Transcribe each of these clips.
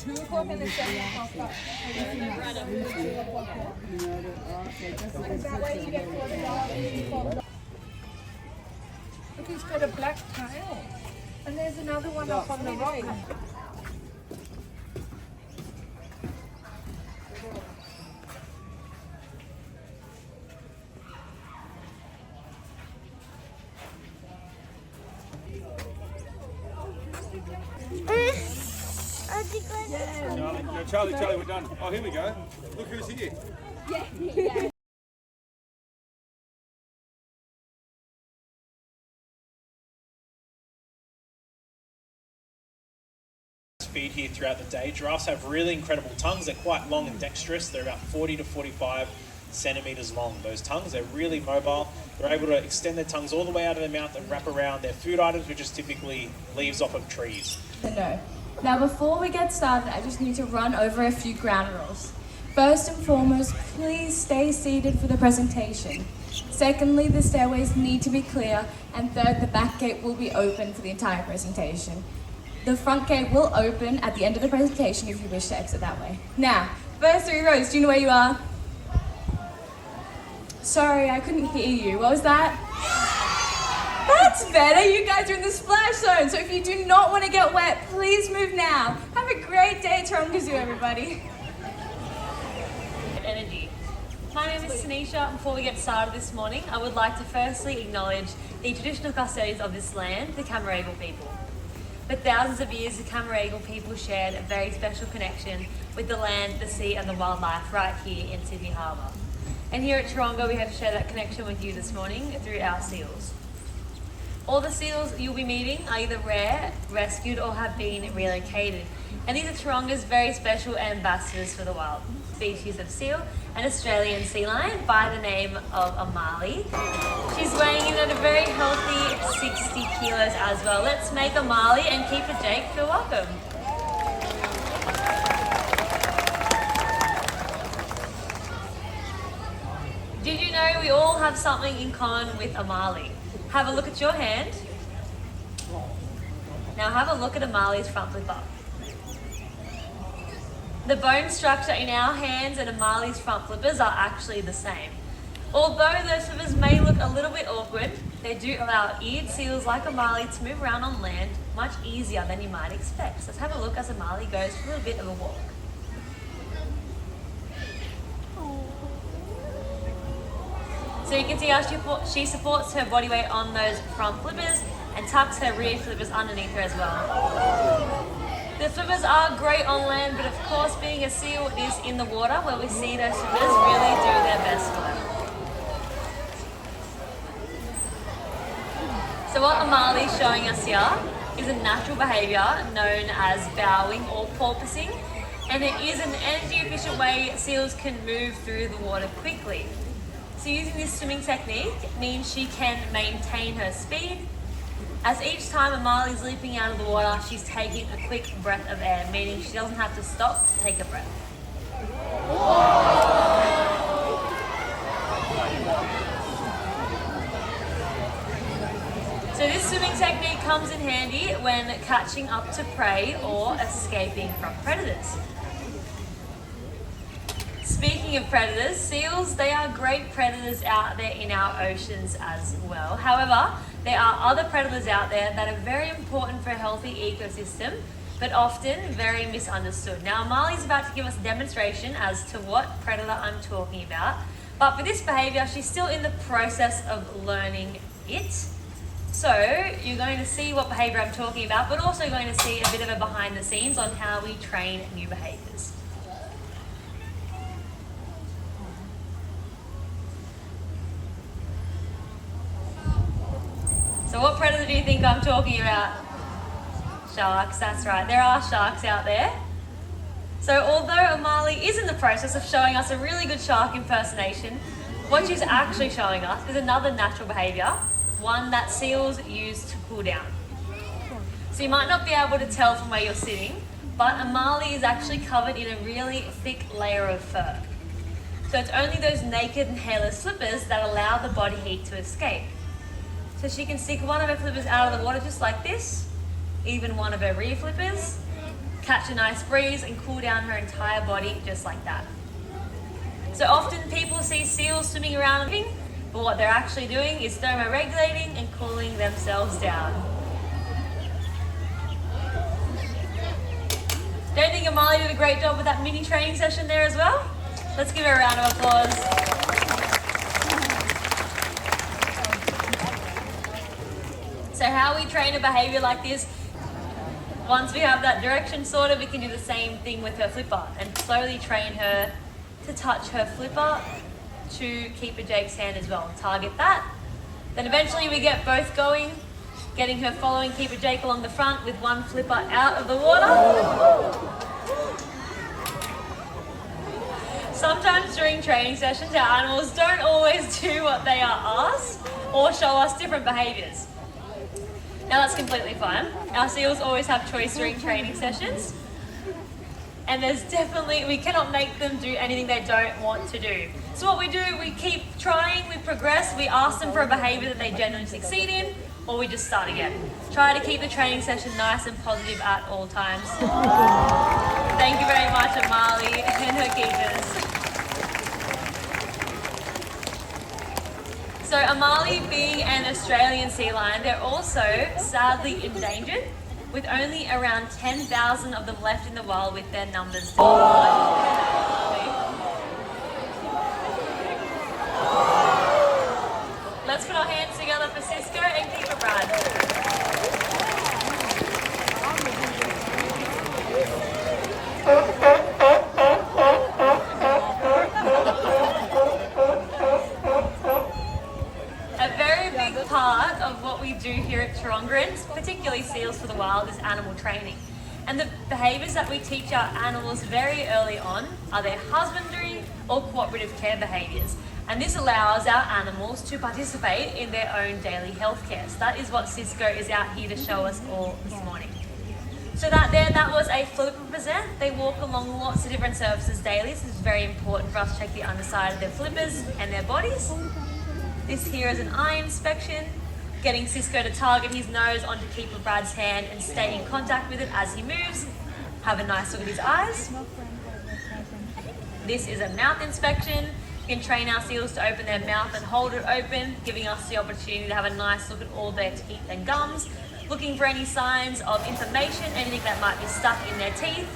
2 o'clock and then 7 o'clock. That way you get $40. Look, he's got a black tail. And there's another one up on the rock. Charlie, we're done. Oh, here we go. Look who's here. Yeah. Feed here throughout the day. Giraffes have really incredible tongues. They're quite long and dexterous. They're about 40 to 45 centimeters long. Those tongues, they're really mobile. They're able to extend their tongues all the way out of their mouth and wrap around their food items, which is typically leaves off of trees. No. Now before we get started, I just need to run over a few ground rules. First and foremost, please stay seated for the presentation. Secondly, the stairways need to be clear. And third, the back gate will be open for the entire presentation. The front gate will open at the end of the presentation if you wish to exit that way. Now, first 3 rows, do you know where you are? Sorry, I couldn't hear you. What was that? That's better. You guys are in the splash zone. So if you do not want to get wet, please move now. Have a great day at Taronga Zoo, everybody. Energy. My name is Tanisha. Before we get started this morning, I would like to firstly acknowledge the traditional custodians of this land, the Cammeraygal people. For thousands of years, the Cammeraygal people shared a very special connection with the land, the sea and the wildlife right here in Sydney Harbour. And here at Toranga, we have shared that connection with you this morning through our seals. All the seals you'll be meeting are either rare, rescued or have been relocated. And these are Taronga's very special ambassadors for the wild species of seal, an Australian sea lion by the name of Amali. She's weighing in at a very healthy 60 kilos as well. Let's make Amali and keeper Jake feel welcome. Did you know we all have something in common with Amali? Have a look at your hand. Now have a look at Amali's front flipper. The bone structure in our hands and Amali's front flippers are actually the same. Although those flippers may look a little bit awkward, they do allow eared seals like Amali to move around on land much easier than you might expect. So let's have a look as Amali goes for a little bit of a walk. So you can see how she supports her body weight on those front flippers and tucks her rear flippers underneath her as well. The flippers are great on land, but of course being a seal is in the water where we see those flippers really do their best for them. So what Amali's showing us here is a natural behaviour known as bowing or porpoising, and it is an energy efficient way seals can move through the water quickly. So using this swimming technique means she can maintain her speed. As each time Amali's leaping out of the water, she's taking a quick breath of air, meaning she doesn't have to stop to take a breath. So this swimming technique comes in handy when catching up to prey or escaping from predators. Speaking of predators, seals, they are great predators out there in our oceans as well. However, there are other predators out there that are very important for a healthy ecosystem, but often very misunderstood. Now, Amali's about to give us a demonstration as to what predator I'm talking about, but for this behaviour, she's still in the process of learning it. So, you're going to see what behaviour I'm talking about, but also going to see a bit of a behind the scenes on how we train new behaviours. So what predator do you think I'm talking about? Sharks, that's right. There are sharks out there. So although Amali is in the process of showing us a really good shark impersonation, what she's actually showing us is another natural behaviour, one that seals use to cool down. So you might not be able to tell from where you're sitting, but Amali is actually covered in a really thick layer of fur. So it's only those naked and hairless flippers that allow the body heat to escape. So she can stick one of her flippers out of the water just like this, even one of her rear flippers, catch a nice breeze and cool down her entire body just like that. So often people see seals swimming around, but what they're actually doing is thermoregulating and cooling themselves down. Don't you think Amali did a great job with that mini training session there as well? Let's give her a round of applause. So how we train a behaviour like this, once we have that direction sorted, we can do the same thing with her flipper and slowly train her to touch her flipper to Keeper Jake's hand as well. Target that. Then eventually we get both going, getting her following Keeper Jake along the front with one flipper out of the water. Sometimes during training sessions, our animals don't always do what they are asked or show us different behaviours. Now that's completely fine. Our seals always have choice during training sessions. And we cannot make them do anything they don't want to do. So what we do, we keep trying, we progress, we ask them for a behaviour that they genuinely succeed in, or we just start again. Try to keep the training session nice and positive at all times. Thank you very much, Amali and her keepers. So Amali, being an Australian sea lion, they're also sadly endangered, with only around 10,000 of them left in the wild with their numbers declining. Let's put our hands together for Cisco and Keeper Brad. Part of what we do here at Taronga, particularly Seals for the Wild, is animal training. And the behaviours that we teach our animals very early on are their husbandry or cooperative care behaviours. And this allows our animals to participate in their own daily health care. So that is what Cisco is out here to show us all this morning. So that was a flipper present. They walk along lots of different surfaces daily. So it's very important for us to check the underside of their flippers and their bodies. This here is an eye inspection, getting Cisco to target his nose onto Keeper Brad's hand and stay in contact with it as he moves. Have a nice look at his eyes. This is a mouth inspection. We can train our seals to open their mouth and hold it open, giving us the opportunity to have a nice look at all their teeth and gums, looking for any signs of inflammation, anything that might be stuck in their teeth.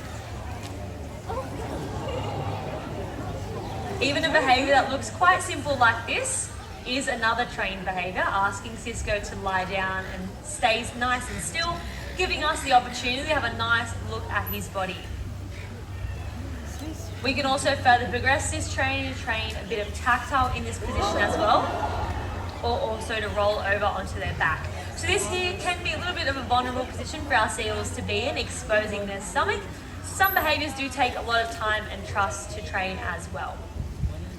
Even a behaviour that looks quite simple like this is another trained behaviour, asking Cisco to lie down and stays nice and still, giving us the opportunity to have a nice look at his body. We can also further progress this training to train a bit of tactile in this position as well, or also to roll over onto their back. So this here can be a little bit of a vulnerable position for our seals to be in, exposing their stomach. Some behaviours do take a lot of time and trust to train as well.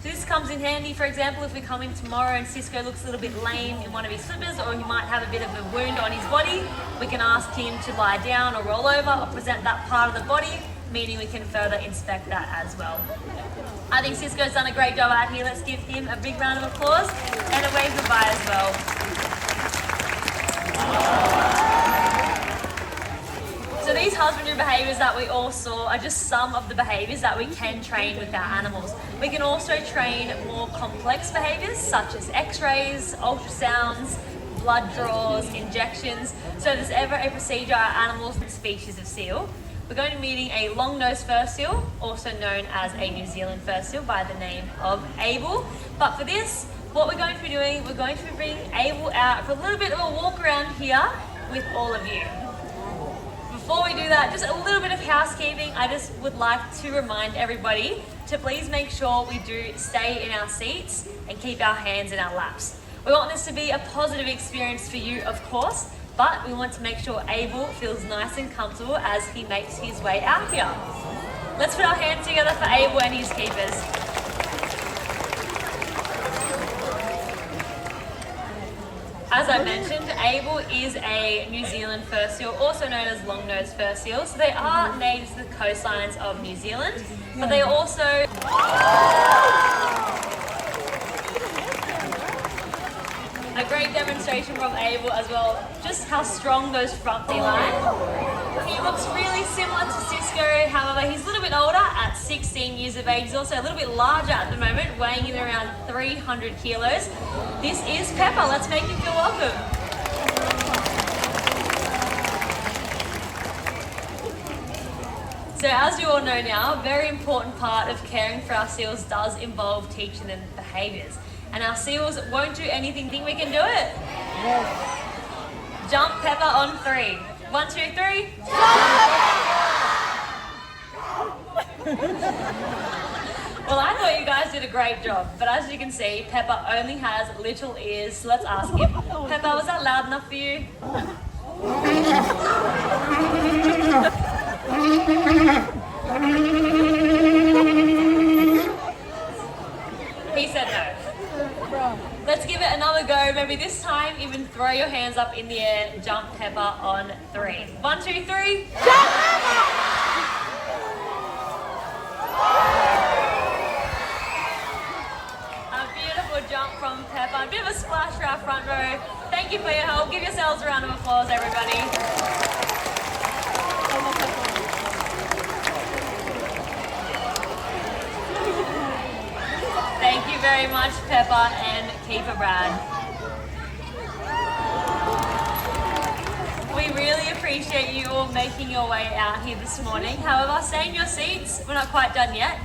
So this comes in handy, for example, if we come in tomorrow and Cisco looks a little bit lame in one of his flippers, or he might have a bit of a wound on his body, we can ask him to lie down or roll over or present that part of the body, meaning we can further inspect that as well. I think Cisco's done a great job out here. Let's give him a big round of applause and a wave goodbye as well. So these husbandry behaviours that we all saw are just some of the behaviours that we can train with our animals. We can also train more complex behaviours such as x-rays, ultrasounds, blood draws, injections. So if there's ever a procedure our animals species of seal, we're going to be meeting a long-nosed fur seal, also known as a New Zealand fur seal by the name of Abel. But for this, what we're going to be doing, we're going to be bringing Abel out for a little bit of a walk around here with all of you. Before we do that, just a little bit of housekeeping. I just would like to remind everybody to please make sure we do stay in our seats and keep our hands in our laps. We want this to be a positive experience for you, of course, but we want to make sure Abel feels nice and comfortable as he makes his way out here. Let's put our hands together for Abel and his keepers. As I mentioned, Abel is a New Zealand fur seal, also known as long-nosed fur seal. So they are native to the coastlines of New Zealand, but they are also a great demonstration from Abel as well, just how strong those front teeth are. He looks really similar to Cisco, however he's a little bit older at 16 years of age. He's also a little bit larger at the moment, weighing in around 300 kilos. This is Pepper. Let's make him feel welcome. So as you all know now, a very important part of caring for our seals does involve teaching them behaviours. And our seals won't do anything. Think we can do it? Yes. Jump Pepper on 3. 1, 2, 3. Well, I thought you guys did a great job, but as you can see, Pepper only has little ears, so let's ask him. Pepper, was that loud enough for you? He said no. Let's give it another go. Maybe this time even throw your hands up in the air. Jump Pepper on 3. 1, 2, 3. A beautiful jump from Pepper. A bit of a splash for our front row. Thank you for your help. Give yourselves a round of applause, everybody. Thank you very much, Pepper and Keeper Brad. We really appreciate you all making your way out here this morning. However, stay in your seats. We're not quite done yet.